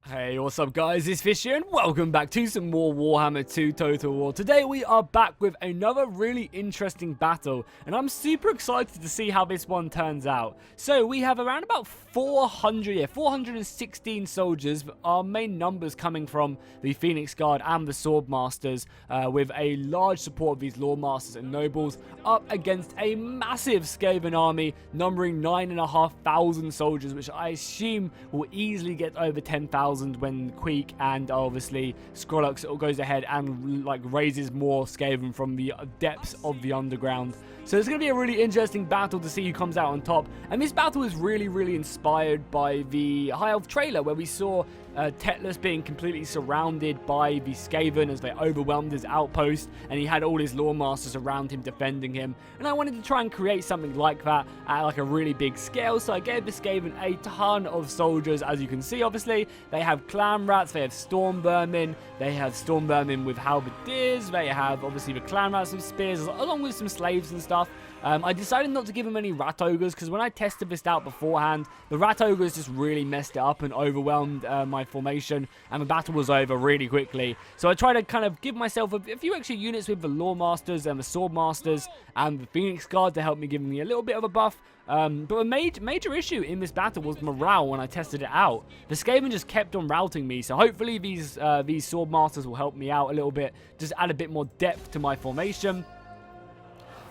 Hey, what's up guys, it's Fish here and welcome back to some more Warhammer 2 Total War. Today we are back with another really interesting battle and I'm super excited to see how this one turns out. So we have around about 416 soldiers, our main numbers coming from the Phoenix Guard and the Sword Masters, with a large support of these Lord Masters and Nobles up against a massive Skaven army numbering 9,500 soldiers, which I assume will easily get over 10,000 when Queek and obviously Skrullox goes ahead and raises more Skaven from the depths of the underground. So it's going to be a really interesting battle to see who comes out on top. And this battle is really inspired by the High Elf trailer where we saw Tetlus being completely surrounded by the Skaven as they overwhelmed his outpost, and he had all his Lore Masters around him defending him. And I wanted to try and create something like that at like a really big scale, so I gave the Skaven a ton of soldiers. As you can see, obviously, they have clan rats, they have storm vermin, with halberdiers, they have obviously the clan rats with spears, along with some slaves and stuff. I decided not to give him any rat ogres because when I tested this out beforehand, the rat ogres just really messed it up and overwhelmed my formation, and the battle was over really quickly. So I tried to kind of give myself a few extra units with the Lore Masters and the Sword Masters and the Phoenix Guard to help me give me a little bit of a buff. But a major issue in this battle was morale when I tested it out. The Skaven just kept on routing me, so hopefully these Sword Masters will help me out a little bit, just add a bit more depth to my formation.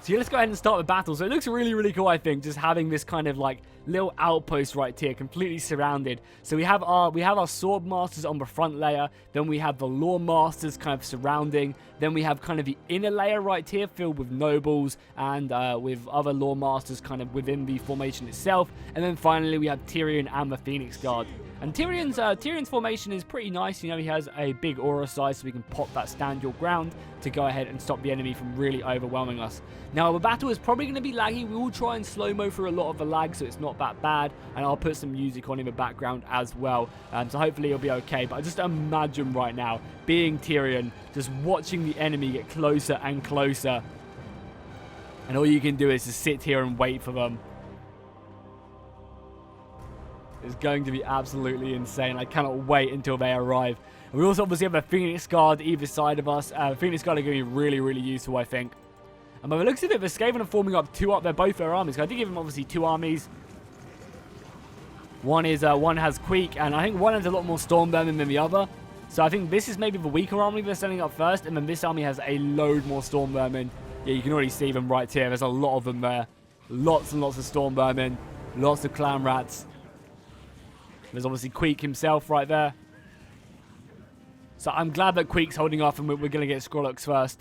So yeah, let's go ahead and start the battle. So it looks really cool, I think, just having this kind of like little outpost right here, completely surrounded. So we have our Sword Masters on the front layer, then we have the Lore Masters kind of surrounding, then we have kind of the inner layer right here filled with nobles and with other Lore Masters kind of within the formation itself, and then finally we have Tyrion and the Phoenix Guard. And Tyrion's formation is pretty nice. You know, he has a big aura size, so we can pop that stand your ground to go ahead and stop the enemy from really overwhelming us. Now, the battle is probably going to be laggy. We will try and slow-mo through a lot of the lag, so it's not that bad. And I'll put some music on in the background as well. So hopefully it'll be okay. But just imagine right now, being Tyrion, just watching the enemy get closer and closer. And all you can do is just sit here and wait for them. It's going to be absolutely insane. I cannot wait until they arrive. And we also obviously have a Phoenix Guard either side of us. Phoenix Guard are going to be really useful, I think. And by the looks of it, the Skaven are forming up they're both their armies. I did give them obviously two armies. One has Queek, and I think one has a lot more Storm Vermin than the other. So I think this is maybe the weaker army they're sending up first, and then this army has a load more Storm Vermin. Yeah, you can already see them right here. There's a lot of them there. Lots and lots of Storm Vermin. Lots of Clan Rats. There's obviously Queek himself right there. So I'm glad that Queek's holding off and we're going to get Skrullox first.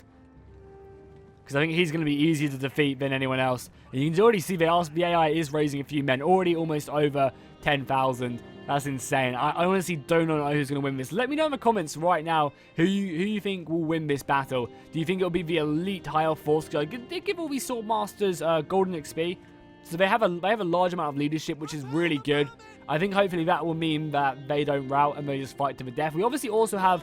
Because I think he's going to be easier to defeat than anyone else. And you can already see the AI is raising a few men. Already almost over 10,000. That's insane. I honestly don't know who's going to win this. Let me know in the comments right now who you think will win this battle. Do you think it'll be the elite High Elf Force? They give all these Sword Masters golden XP. So they have a large amount of leadership, which is really good. I think hopefully that will mean that they don't rout and they just fight to the death. We obviously also have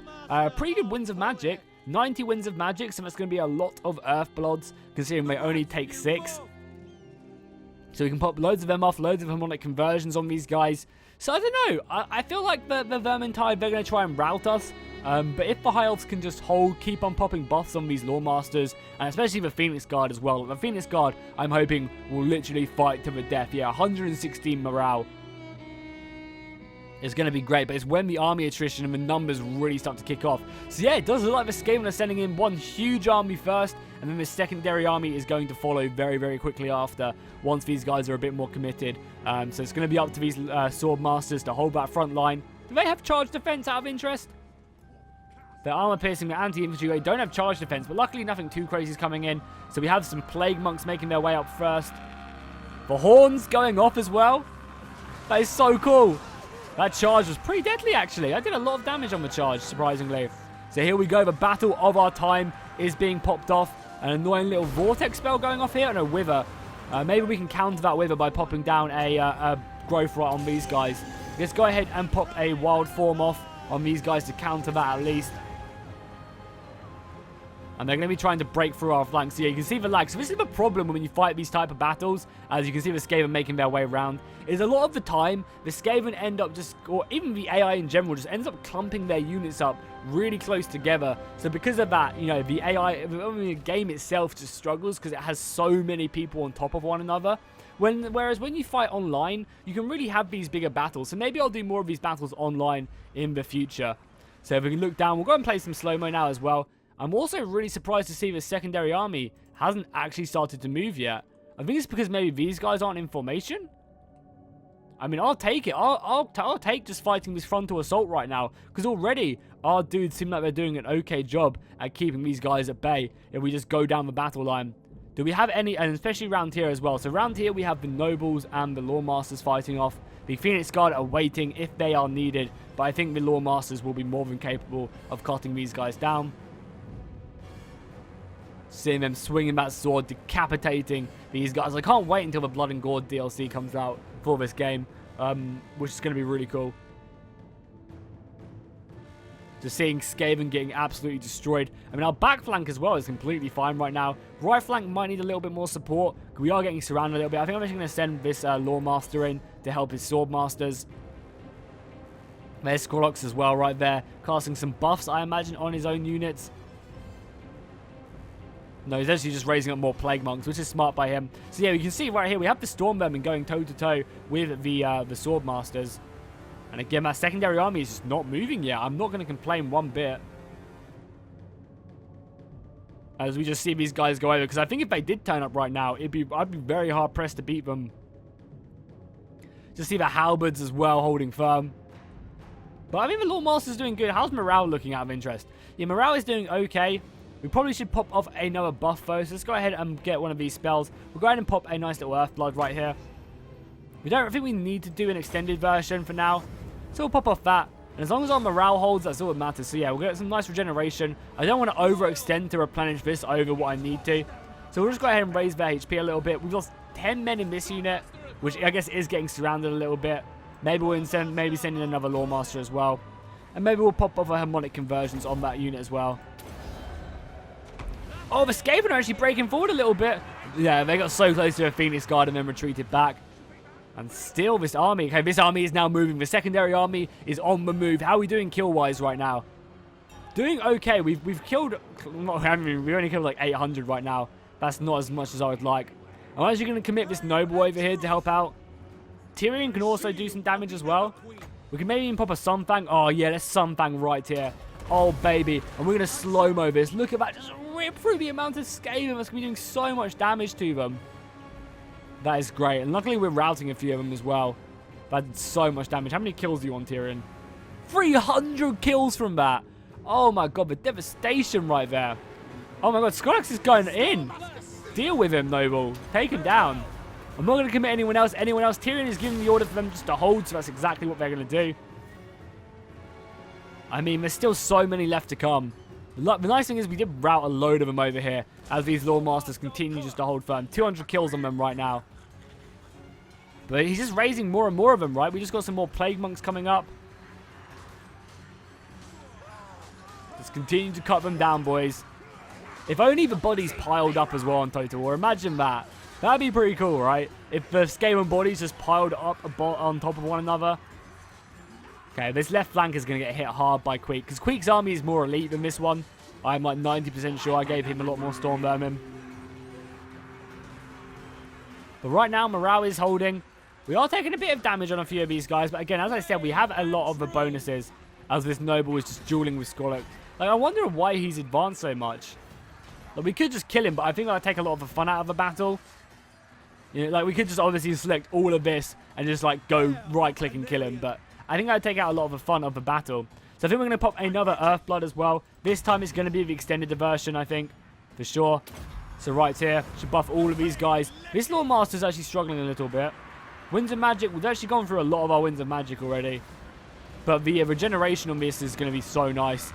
pretty good Winds of Magic. 90 Winds of Magic, so that's going to be a lot of Earthbloods, considering they only take 6. So we can pop loads of them off, loads of harmonic conversions on these guys. So I don't know. I feel like the Vermintide, they're going to try and rout us. But if the High Elves can just keep on popping buffs on these Lore Masters, and especially the Phoenix Guard as well. The Phoenix Guard, I'm hoping, will literally fight to the death. Yeah, 116 morale. It's going to be great, but it's when the army attrition and the numbers really start to kick off. So yeah, it does look like the Skaven are sending in one huge army first, and then the secondary army is going to follow very quickly after, once these guys are a bit more committed. So it's going to be up to these Sword Masters to hold that front line. Do they have charge defense out of interest? Their armor piercing, the anti-infantry, they don't have charge defense, but luckily nothing too crazy is coming in. So we have some Plague Monks making their way up first. The horns going off as well. That is so cool. That charge was pretty deadly, actually. I did a lot of damage on the charge, surprisingly. So here we go. The battle of our time is being popped off. An annoying little vortex spell going off here and a wither. Maybe we can counter that wither by popping down a growth right on these guys. Let's go ahead and pop a wild form off on these guys to counter that at least. And they're going to be trying to break through our flanks. So yeah, you can see the lag. So this is the problem when you fight these type of battles. As you can see the Skaven making their way around. Is a lot of the time, the Skaven end up just, or even the AI in general, just ends up clumping their units up really close together. So because of that, you know, the AI, the game itself just struggles because it has so many people on top of one another. Whereas when you fight online, you can really have these bigger battles. So maybe I'll do more of these battles online in the future. So if we can look down, we'll go and play some slow-mo now as well. I'm also really surprised to see the secondary army hasn't actually started to move yet. I think it's because maybe these guys aren't in formation. I mean, I'll take it. I'll take just fighting this frontal assault right now. Because already, our dudes seem like they're doing an okay job at keeping these guys at bay if we just go down the battle line. Do we have any, and especially around here as well. So around here, we have the nobles and the lawmasters fighting off. The Phoenix Guard are waiting if they are needed. But I think the lawmasters will be more than capable of cutting these guys down. Seeing them swinging that sword, decapitating these guys. I can't wait until the Blood and Gore DLC comes out for this game, which is going to be really cool. Just seeing Skaven getting absolutely destroyed. I mean, our back flank as well is completely fine right now. Right flank might need a little bit more support. We are getting surrounded a little bit. I think I'm actually going to send this Lawmaster in to help his Swordmasters. There's Skorlox as well right there, casting some buffs, I imagine, on his own units. No, he's actually just raising up more Plague Monks, which is smart by him. So yeah, you can see right here, we have the Storm Vermin going toe-to-toe with the Swordmasters. And again, that secondary army is just not moving yet. I'm not going to complain one bit. As we just see these guys go over. Because I think if they did turn up right now, I'd be very hard-pressed to beat them. Just see the Halberds as well holding firm. But I think the Lawmaster's doing good. How's morale looking out of interest? Yeah, morale is doing okay. We probably should pop off another buff though, so let's go ahead and get one of these spells. We'll go ahead and pop a nice little Earthblood right here. We don't think we need to do an extended version for now, so we'll pop off that. And as long as our morale holds, that's all that matters. So yeah, we'll get some nice regeneration. I don't want to overextend to replenish this over what I need to. So we'll just go ahead and raise their HP a little bit. We've lost 10 men in this unit, which I guess is getting surrounded a little bit. Maybe we'll send in another Lawmaster as well. And maybe we'll pop off a Harmonic Conversions on that unit as well. Oh, the Skaven are actually breaking forward a little bit. Yeah, they got so close to a Phoenix Guard and then retreated back. And still this army. Okay, this army is now moving. The secondary army is on the move. How are we doing kill-wise right now? Doing okay. We've killed... we only killed like 800 right now. That's not as much as I would like. I'm actually going to commit this noble over here to help out. Tyrion can also do some damage as well. We can maybe even pop a Sunfang. Oh, yeah, let's Sunfang right here. Oh, baby. And we're going to slow-mo this. Look at that. Just rip through the amount of Skaven that's going to be doing so much damage to them. That is great. And luckily, we're routing a few of them as well. That did so much damage. How many kills do you want, Tyrion? 300 kills from that. Oh, my God. The devastation right there. Oh, my God. Skorlox is going in. Deal with him, Noble. Take him down. I'm not going to commit anyone else. Tyrion is giving the order for them just to hold, so that's exactly what they're going to do. I mean, there's still so many left to come. The nice thing is we did rout a load of them over here as these Lawmasters continue just to hold firm. 200 kills on them right now. But he's just raising more and more of them, right? We just got some more Plague Monks coming up. Just continue to cut them down, boys. If only the bodies piled up as well on Total War. Imagine that. That'd be pretty cool, right? If the Skaven bodies just piled up on top of one another. Okay, this left flank is going to get hit hard by Queek. Because Queek's army is more elite than this one. I'm like 90% sure I gave him a lot more Storm Vermin. But right now, morale is holding. We are taking a bit of damage on a few of these guys. But again, as I said, we have a lot of the bonuses. As this Noble is just dueling with Skorlox. Like, I wonder why he's advanced so much. Like, we could just kill him, but I think that would take a lot of the fun out of the battle. You know, like, we could just obviously select all of this and just, like, go right-click and kill him. But I think that would take out a lot of the fun of the battle. So I think we're going to pop another Earthblood as well. This time it's going to be the extended version, I think, for sure. So right here, should buff all of these guys. This Lawmaster is actually struggling a little bit. Winds of Magic, we've actually gone through a lot of our Winds of Magic already. But the regeneration on this is going to be so nice.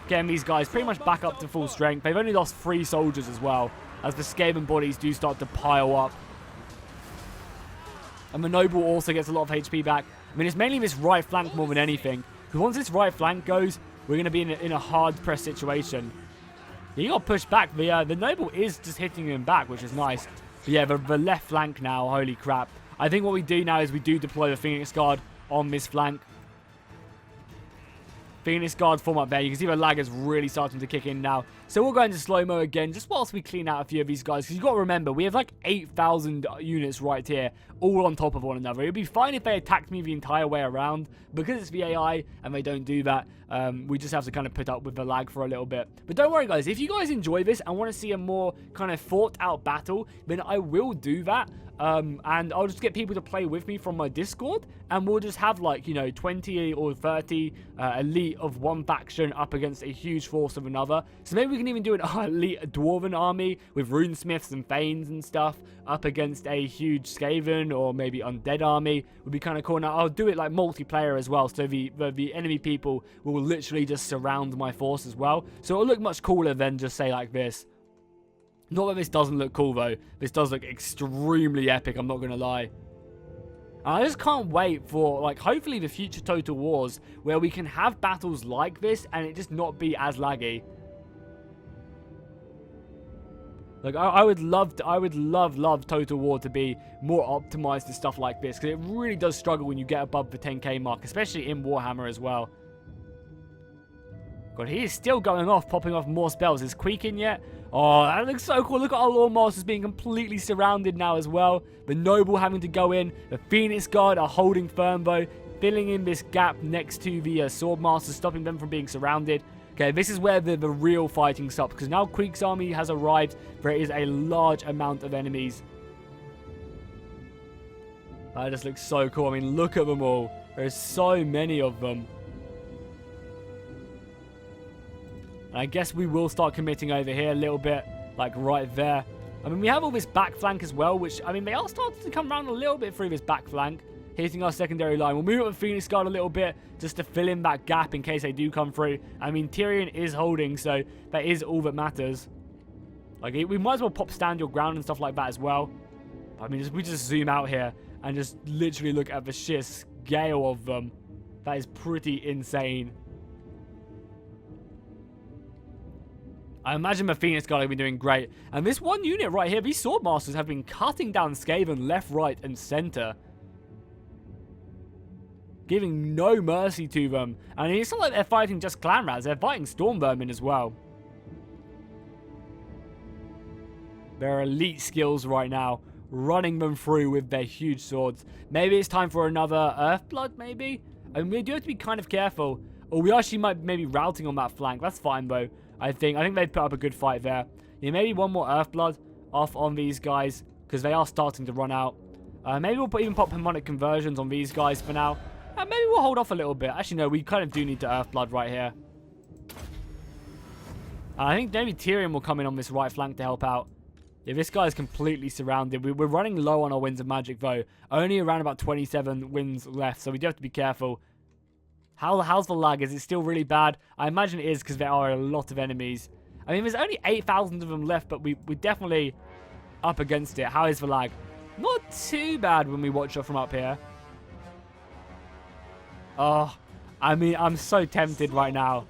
Getting these guys pretty much back up to full strength. They've only lost 3 soldiers as well, as the Skaven bodies do start to pile up. And the Noble also gets a lot of HP back. I mean, it's mainly this right flank more than anything. Because once this right flank goes, we're going to be in a hard press situation. He got pushed back. The noble is just hitting him back, which is nice. But yeah, the left flank now, holy crap. I think what we do now is we do deploy the Phoenix Guard on this flank. Phoenix Guard form up there. You can see the lag is really starting to kick in now. So we'll go into slow-mo again, just whilst we clean out a few of these guys. Because you've got to remember, we have like 8,000 units right here, all on top of one another. It would be fine if they attacked me the entire way around. Because it's the AI, and they don't do that, we just have to kind of put up with the lag for a little bit. But don't worry, guys. If you guys enjoy this and want to see a more kind of thought-out battle, then I will do that. And I'll just get people to play with me from my Discord, and we'll just have like, you know, 20 or 30 elite of one faction up against a huge force of another. So maybe we can even do an elite dwarven army with runesmiths and thanes and stuff up against a huge Skaven or maybe undead army. Would be kind of cool. Now I'll do it like multiplayer as well, so the enemy people will literally just surround my force as well. So it'll look much cooler than just say like this. Not that this doesn't look cool, though. This does look extremely epic, I'm not going to lie. And I just can't wait for, like, hopefully the future Total Wars where we can have battles like this and it just not be as laggy. Like, I would love Total War to be more optimized to stuff like this, because it really does struggle when you get above the 10k mark, especially in Warhammer as well. God, he is still going off, popping off more spells. Is Queek in yet? Oh, that looks so cool. Look at our Lord Masters being completely surrounded now as well. The Noble having to go in. The Phoenix Guard are holding firm, though, filling in this gap next to the Sword Masters, stopping them from being surrounded. Okay, this is where the real fighting stops, because now Queek's army has arrived. There is a large amount of enemies. That just looks so cool. I mean, look at them all. There's so many of them. I guess we will start committing over here a little bit, like right there. I mean, we have all this back flank as well, which, I mean, they are starting to come around a little bit through this back flank, hitting our secondary line. We'll move up the Phoenix Guard a little bit just to fill in that gap in case they do come through. I mean, Tyrion is holding, so that is all that matters. Like, we might as well pop stand your ground and stuff like that as well. I mean, we just zoom out here and just literally look at the sheer scale of them. That is pretty insane. I imagine the Phoenix Guard have been doing great. And this one unit right here, these Sword Masters have been cutting down Skaven left, right, and center. Giving no mercy to them. And it's not like they're fighting just clan rats, they're fighting storm vermin as well. They're elite skills right now, running them through with their huge swords. Maybe it's time for another Earthblood, maybe? I mean, we do have to be kind of careful. Or we actually might maybe routing on that flank. That's fine, though. I think they'd put up a good fight there. Yeah, maybe one more Earthblood off on these guys, because they are starting to run out. Maybe we'll even pop harmonic conversions on these guys for now. Maybe we'll hold off a little bit. Actually, no, we kind of do need the Earthblood right here. I think maybe Tyrion will come in on this right flank to help out. Yeah, this guy is completely surrounded. We're running low on our Winds of Magic, though. Only around about 27 wins left, so we do have to be careful. How's the lag? Is it still really bad? I imagine it is, because there are a lot of enemies. I mean, there's only 8,000 of them left, but we're definitely up against it. How is the lag? Not too bad when we watch it from up here. Oh, I mean, I'm so tempted right now.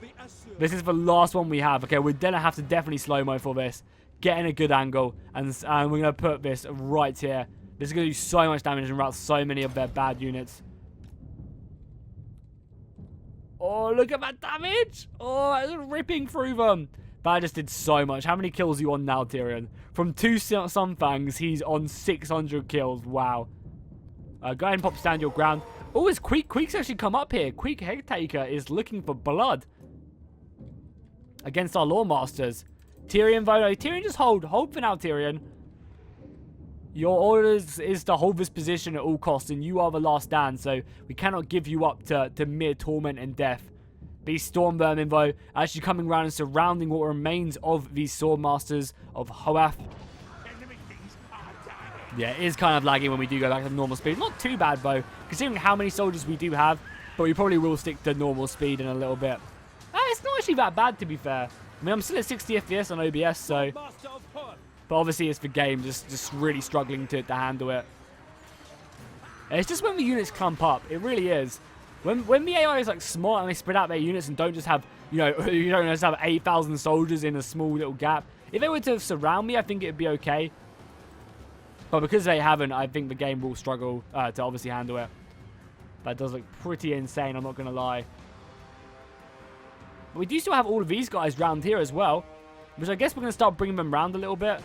This is the last one we have. Okay, we're going to have to definitely slow-mo for this. Get in a good angle, and we're going to put this right here. This is going to do so much damage and rout so many of their bad units. Oh, look at that damage. Oh, it's ripping through them. That just did so much. How many kills are you on now, Tyrion? From 2 Sunfangs, he's on 600 kills. Wow. Go ahead and pop stand your ground. Oh, it's Queek. Queek's actually come up here. Queek Hegtaker is looking for blood against our Lore Masters. Tyrion, Vodo. Tyrion, just hold. Hold for now, Tyrion. Your orders is to hold this position at all costs, and you are the last stand, so we cannot give you up to mere torment and death. These Storm Vermin, though, are actually coming around and surrounding what remains of these Sword Masters of Hoath. Yeah, it is kind of laggy when we do go back to normal speed. Not too bad, though, considering how many soldiers we do have, but we probably will stick to normal speed in a little bit. It's not actually that bad, to be fair. I mean, I'm still at 60 FPS on OBS, so... But obviously it's the game just really struggling to handle it. It's just when the units clump up. It really is. When the AI is like smart and they spread out their units and don't just have, you know, you don't just have 8,000 soldiers in a small little gap. If they were to surround me, I think it'd be okay. But because they haven't, I think the game will struggle to obviously handle it. That does look pretty insane, I'm not going to lie. But we do still have all of these guys round here as well, which I guess we're going to start bringing them around a little bit.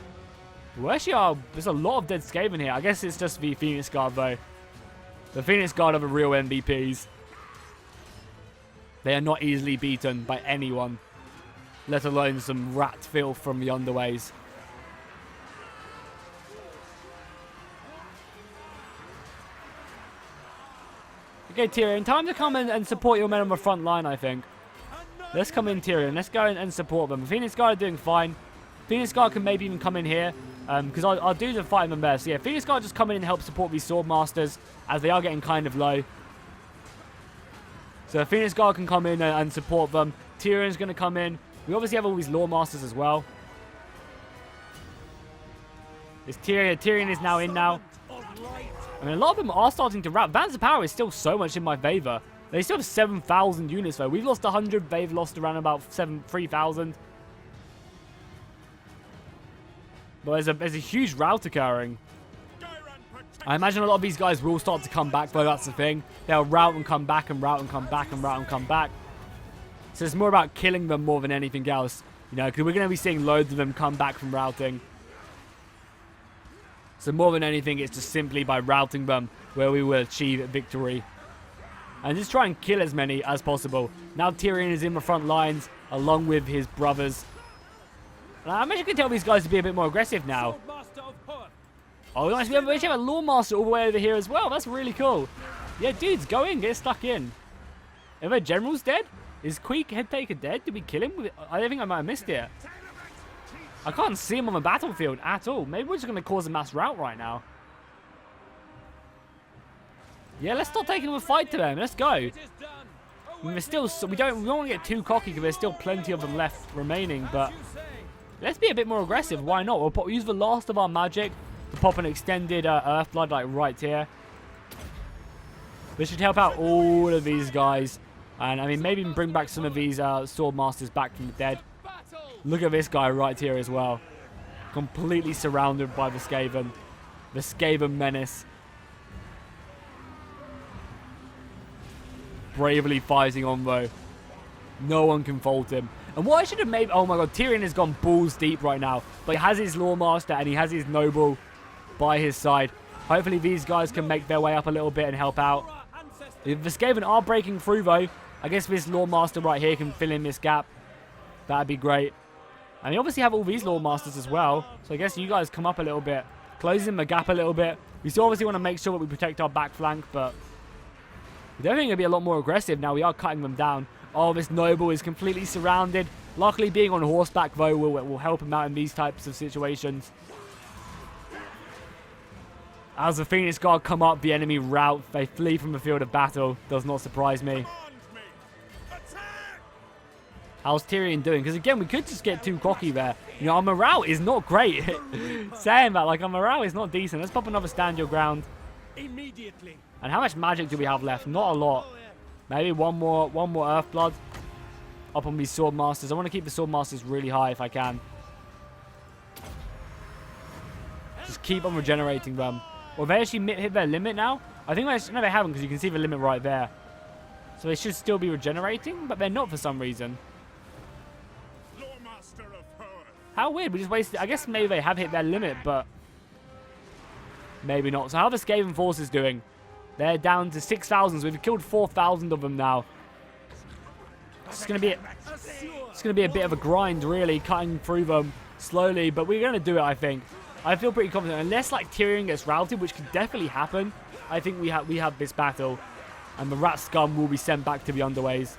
We actually are, there's a lot of dead Skaven here. I guess it's just the Phoenix Guard though. The Phoenix Guard are the real MVPs. They are not easily beaten by anyone, let alone some rat filth from the underways. Okay, Tyrion, time to come in and support your men on the front line, I think. Let's come in, Tyrion. Let's go in and support them. The Phoenix Guard are doing fine. Phoenix Guard can maybe even come in here, because I'll do the fighting them there. So yeah, Phoenix Guard just come in and help support these Sword Masters, as they are getting kind of low. So Phoenix Guard can come in and support them. Tyrion's going to come in. We obviously have all these Lore Masters as well. This Tyrion is now in now. I mean, a lot of them are starting to wrap. Balance of Power is still so much in my favor. They still have 7,000 units though. We've lost 100. They've lost around about 3,000. But there's a huge rout occurring. I imagine a lot of these guys will start to come back though. That's the thing. They'll rout and come back and rout and come back and rout and come back. So it's more about killing them more than anything else. You know, because we're going to be seeing loads of them come back from routing. So more than anything, it's just simply by routing them where we will achieve victory. And just try and kill as many as possible. Now Tyrion is in the front lines along with his brothers. And I'm actually going to tell these guys to be a bit more aggressive now. Oh, nice. We actually have a Lore Master all the way over here as well. That's really cool. Yeah, dudes, go in. Get stuck in. Are their generals dead? Is Queek Headtaker dead? Did we kill him? I think I might have missed it. I can't see him on the battlefield at all. Maybe we're just going to cause a mass rout right now. Yeah, let's start taking them a fight to them. Let's go. I mean, there's still, we don't want to get too cocky because there's still plenty of them left remaining. But let's be a bit more aggressive. Why not? We'll use the last of our magic to pop an extended Earthblood like right here. This should help out all of these guys. And I mean, maybe even bring back some of these Sword Masters back from the dead. Look at this guy right here as well. Completely surrounded by the Skaven. The Skaven menace. Bravely fighting on though. No one can fault him. And what I should have made... Oh my god, Tyrion has gone balls deep right now. But he has his Lore Master and he has his Noble by his side. Hopefully these guys can make their way up a little bit and help out. If the Skaven are breaking through though, I guess this Lore Master right here can fill in this gap. That'd be great. And we obviously have all these Lore Masters as well. So I guess you guys come up a little bit. Closing the gap a little bit. We still obviously want to make sure that we protect our back flank, but we're definitely going to be a lot more aggressive now. We are cutting them down. Oh, this Noble is completely surrounded. Luckily, being on horseback, though, will help him out in these types of situations. As the Phoenix Guard come up, the enemy rout. They flee from the field of battle. Does not surprise me. How's Tyrion doing? Because again, we could just get too cocky there. You know, our morale is not great. Saying that, like, our morale is not decent. Let's pop another stand your ground. Immediately. And how much magic do we have left? Not a lot. Maybe one more Earthblood up on these Sword Masters. I want to keep the Sword Masters really high if I can. Just keep on regenerating them. Well, they actually hit their limit now. I think no, they haven't, because you can see the limit right there. So they should still be regenerating, but they're not for some reason. How weird. We just wasted... I guess maybe they have hit their limit, but maybe not. So how are the Skaven forces doing? They're down to 6,000. So we've killed 4,000 of them now. It's going to be a bit of a grind, really, cutting through them slowly. But we're going to do it, I think. I feel pretty confident. Unless, like, Tyrion gets routed, which could definitely happen, I think we have this battle. And the rat scum will be sent back to the underways.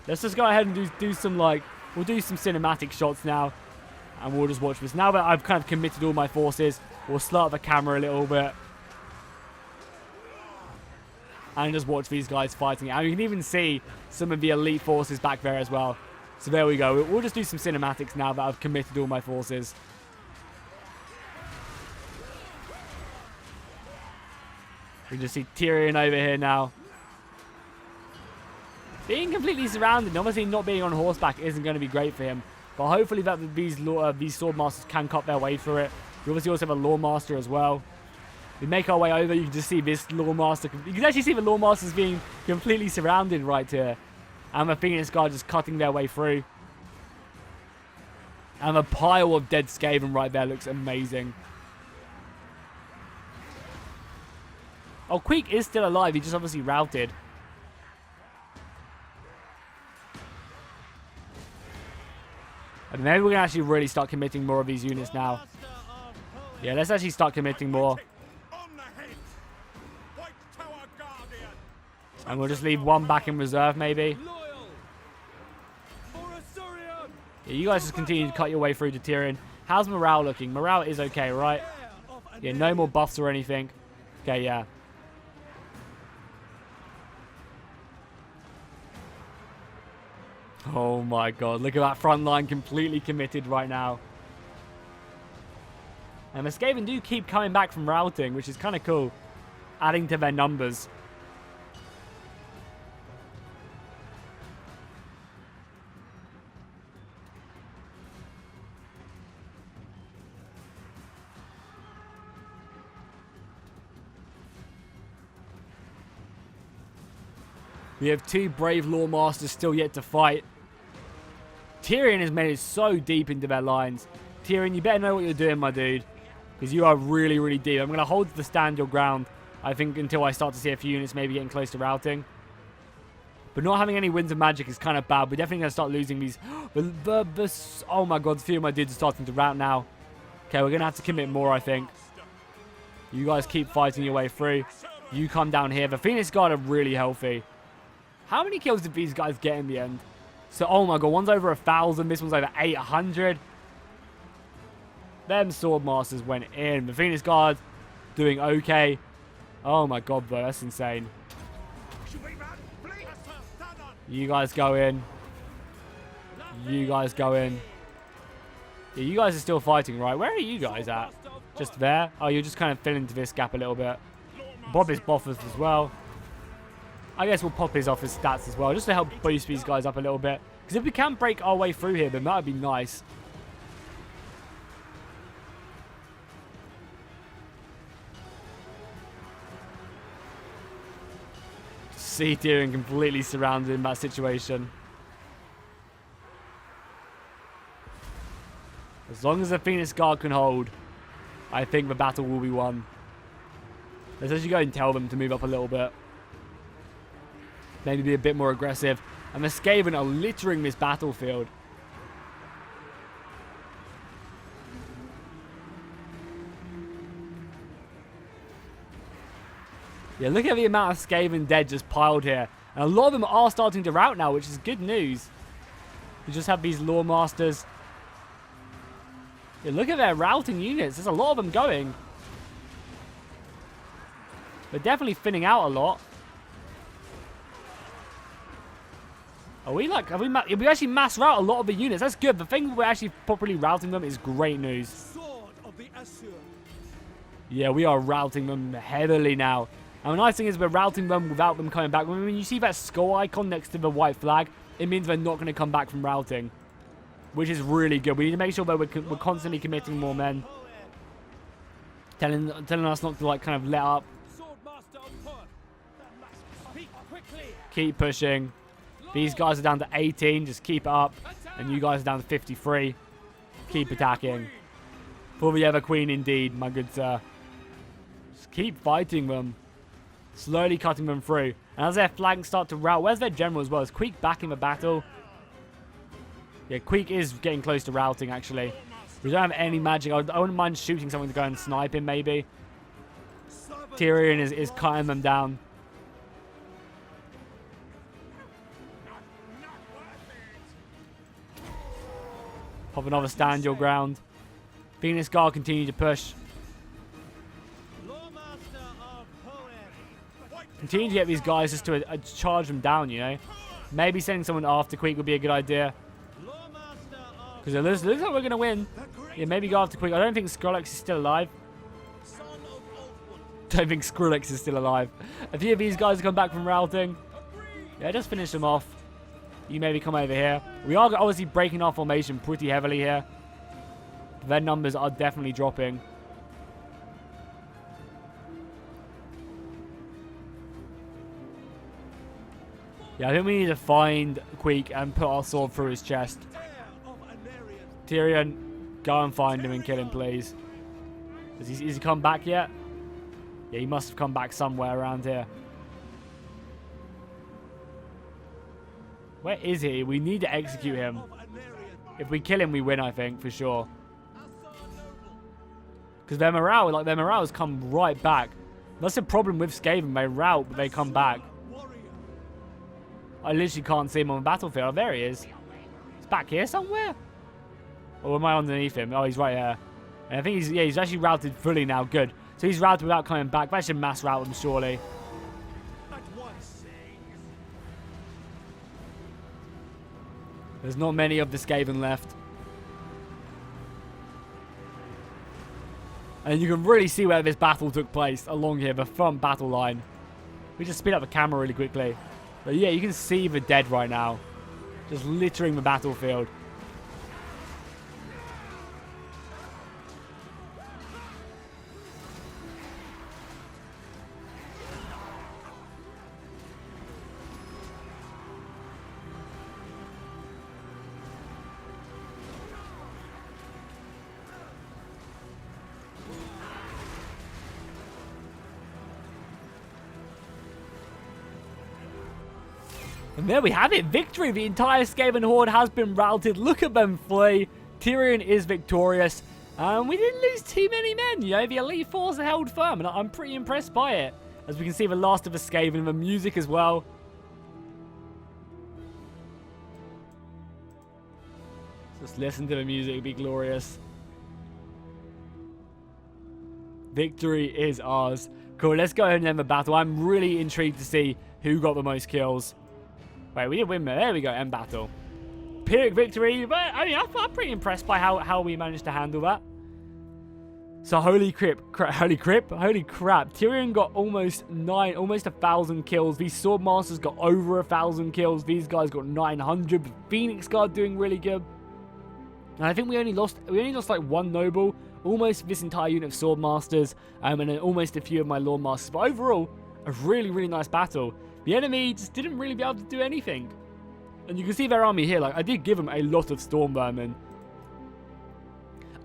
Let's just go ahead and do some, like... We'll do some cinematic shots now. And we'll just watch this. Now that I've kind of committed all my forces, we'll slow up the camera a little bit. And just watch these guys fighting. And you can even see some of the elite forces back there as well. So there we go. We'll just do some cinematics now that I've committed all my forces. We just see Tyrion over here now. Being completely surrounded, obviously not being on horseback isn't going to be great for him. But hopefully that these Swordmasters can cut their way through it. We obviously also have a Lawmaster as well. We make our way over, you can just see this Lawmaster. You can actually see the Lawmasters being completely surrounded right here. And the Phoenix Guard just cutting their way through. And the pile of dead Skaven right there looks amazing. Oh, Queek is still alive. He just obviously routed. And maybe we're going to actually really start committing more of these units now. Yeah, let's actually start committing more. And we'll just leave one back in reserve, maybe. Yeah, you guys just continue to cut your way through to Tyrion. How's morale looking? Morale is okay, right? Yeah, no more buffs or anything. Okay, yeah. Oh my god, look at that front line completely committed right now. And the Skaven do keep coming back from routing, which is kind of cool. Adding to their numbers. We have two brave Lawmasters still yet to fight. Tyrion has made it so deep into their lines. Tyrion, you better know what you're doing, my dude. Because you are really, really deep. I'm going to hold to stand your ground, I think, until I start to see a few units maybe getting close to routing. But not having any Winds of Magic is kind of bad. We're definitely going to start losing these. Oh my god, a few of my dudes are starting to rout now. Okay, we're going to have to commit more, I think. You guys keep fighting your way through. You come down here. The Phoenix Guard are really healthy. How many kills did these guys get in the end? So, oh my god, one's over 1,000. This one's over 800. Them Swordmasters went in. The Phoenix Guard doing okay. Oh my god, bro, that's insane. You guys go in. You guys go in. Yeah, you guys are still fighting, right? Where are you guys at? Just there? Oh, you're just kind of filling into this gap a little bit. Bob is buffers as well. I guess we'll pop his off his stats as well, just to help boost these guys up a little bit. Because if we can break our way through here, then that would be nice. See Tyrion completely surrounded in that situation. As long as the Phoenix Guard can hold, I think the battle will be won. Let's actually go and tell them to move up a little bit. Maybe be a bit more aggressive. And the Skaven are littering this battlefield. Yeah, look at the amount of Skaven dead just piled here. And a lot of them are starting to rout now, which is good news. We just have these Lawmasters. Yeah, look at their routing units. There's a lot of them going. They're definitely thinning out a lot. Are we like, have we actually mass route a lot of the units? That's good. The thing we're actually properly routing them is great news. Yeah, we are routing them heavily now. And the nice thing is we're routing them without them coming back. When you see that skull icon next to the white flag, it means they're not going to come back from routing. Which is really good. We need to make sure that we're constantly committing more men. Telling us not to like kind of let up. Keep pushing. These guys are down to 18. Just keep it up. And you guys are down to 53. Keep attacking. For the ever queen indeed, my good sir. Just keep fighting them. Slowly cutting them through. And as their flanks start to rout, where's their general as well? Is Queek back in the battle? Yeah, Queek is getting close to routing, actually. We don't have any magic. I wouldn't mind shooting someone to go and snipe him, maybe. Tyrion is cutting them down. Pop another stand your ground. Phoenix Guard continue to push. Continue to get these guys just to charge them down, you know. Maybe sending someone after Queek would be a good idea. Because it looks like we're going to win. Yeah, maybe go after Queek. I don't think Skrillex is still alive. Don't think Skrillex is still alive. A few of these guys come back from routing. Yeah, just finish them off. You maybe come over here. We are obviously breaking our formation pretty heavily here. Their numbers are definitely dropping. Yeah, I think we need to find Queek and put our sword through his chest. Tyrion, go and find him and kill him, please. Has he come back yet? Yeah, he must have come back somewhere around here. Where is he? We need to execute him. If we kill him, we win, I think, for sure. Because their morale has come right back. That's the problem with Skaven. They rout, but they come back. I literally can't see him on the battlefield. Oh, there he is. He's back here somewhere? Or am I underneath him? Oh, he's right here. And I think he's actually routed fully now. Good. So he's routed without coming back. That should mass route him, surely. There's not many of the Skaven left. And you can really see where this battle took place along here, the front battle line. We just speed up the camera really quickly. But yeah, you can see the dead right now. Just littering the battlefield. And there we have it. Victory. The entire Skaven horde has been routed. Look at them flee. Tyrion is victorious. We didn't lose too many men. You know, the elite force held firm. And I'm pretty impressed by it. As we can see the last of the Skaven. The music as well. Just listen to the music. It'd be glorious. Victory is ours. Cool. Let's go ahead and end the battle. I'm really intrigued to see who got the most kills. Wait, we did win there. There we go, end battle. Pyrrhic victory, but I mean, I'm pretty impressed by how we managed to handle that. So holy crap. Tyrion got almost 1,000 kills. These Swordmasters got over 1,000 kills. These guys got 900. The Phoenix Guard doing really good. And I think we only lost like one noble, almost this entire unit of Swordmasters, and then almost a few of my Lordmasters. But overall, a really, really nice battle. The enemy just didn't really be able to do anything. And you can see their army here. Like, I did give them a lot of Storm Vermin.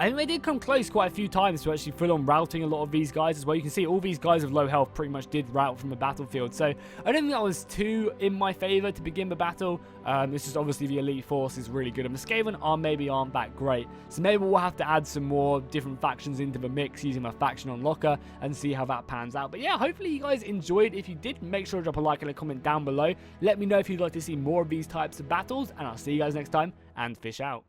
I think they did come close quite a few times to actually full on routing a lot of these guys as well. You can see all these guys with low health pretty much did rout from the battlefield. So I don't think that was too in my favor to begin the battle. It's just obviously the elite force is really good. And the Skaven aren't that great. So maybe we'll have to add some more different factions into the mix using my faction unlocker and see how that pans out. But yeah, hopefully you guys enjoyed. If you did, make sure to drop a like and a comment down below. Let me know if you'd like to see more of these types of battles. And I'll see you guys next time, and fish out.